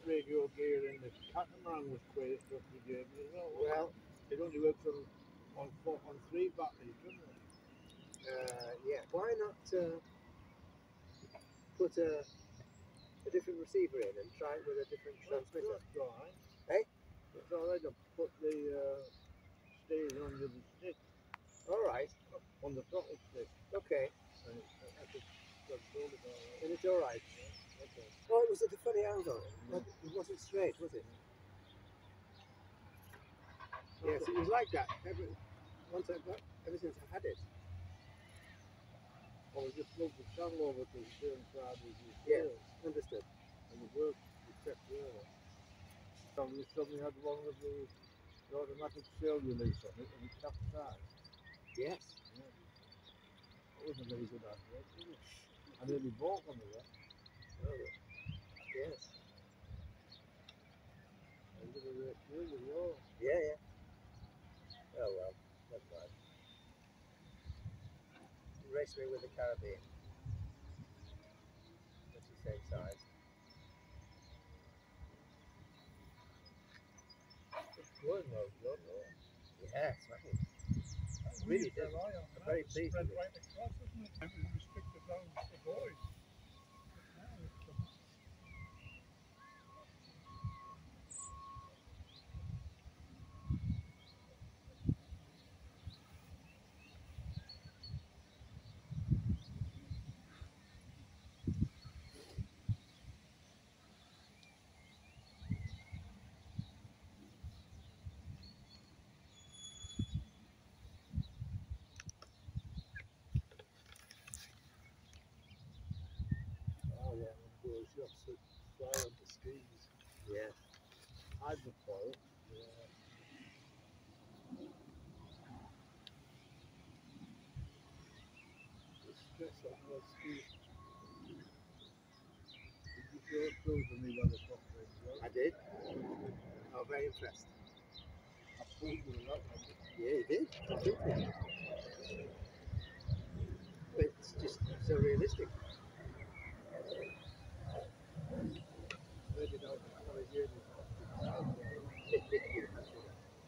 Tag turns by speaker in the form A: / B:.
A: radio gear in the catamaran was quite stuff you gave me as well.
B: Well,
A: it only works on 3 batteries, doesn't it?
B: yeah. Why not put a different receiver in and try it with a different transmitter?
A: That's all right.
B: Hey?
A: It's all right to put the stereo under the stick.
B: All right.
A: On the throttle stick.
B: Okay.
A: And
B: and it's all right.
A: Yeah, okay.
B: Oh, it was at a funny angle. It wasn't straight, was it? Yes, it was like that. Ever since I had it.
A: Well, we just moved the channel over to the same side as you.
B: Yeah, understood.
A: And the work we kept there. So we suddenly had one of the automatic sail release on it and it capsized.
B: Yes.
A: Yeah. That wasn't a very good idea, was it? I nearly broke on the way.
B: Oh, yes.
A: I was going to race through as well.
B: Yeah, yeah. Oh well, never mind. Race me with the Caribbean. That's the same size.
A: It's good now, John.
B: Yeah, it's right. Really did. I'm very pleased with it.
A: Right across, isn't it? It was restricted down to boys. Oh yeah, those yachts that fly on the skis.
B: Yeah.
A: Hydrofoil. Yeah. The stress on those skis. Did you show those to me by the top range?
B: I did. Oh, very impressed.
A: I pulled you a lot.
B: Yeah, you did. Completely. But it's just so realistic.
A: Maybe now the 20 years is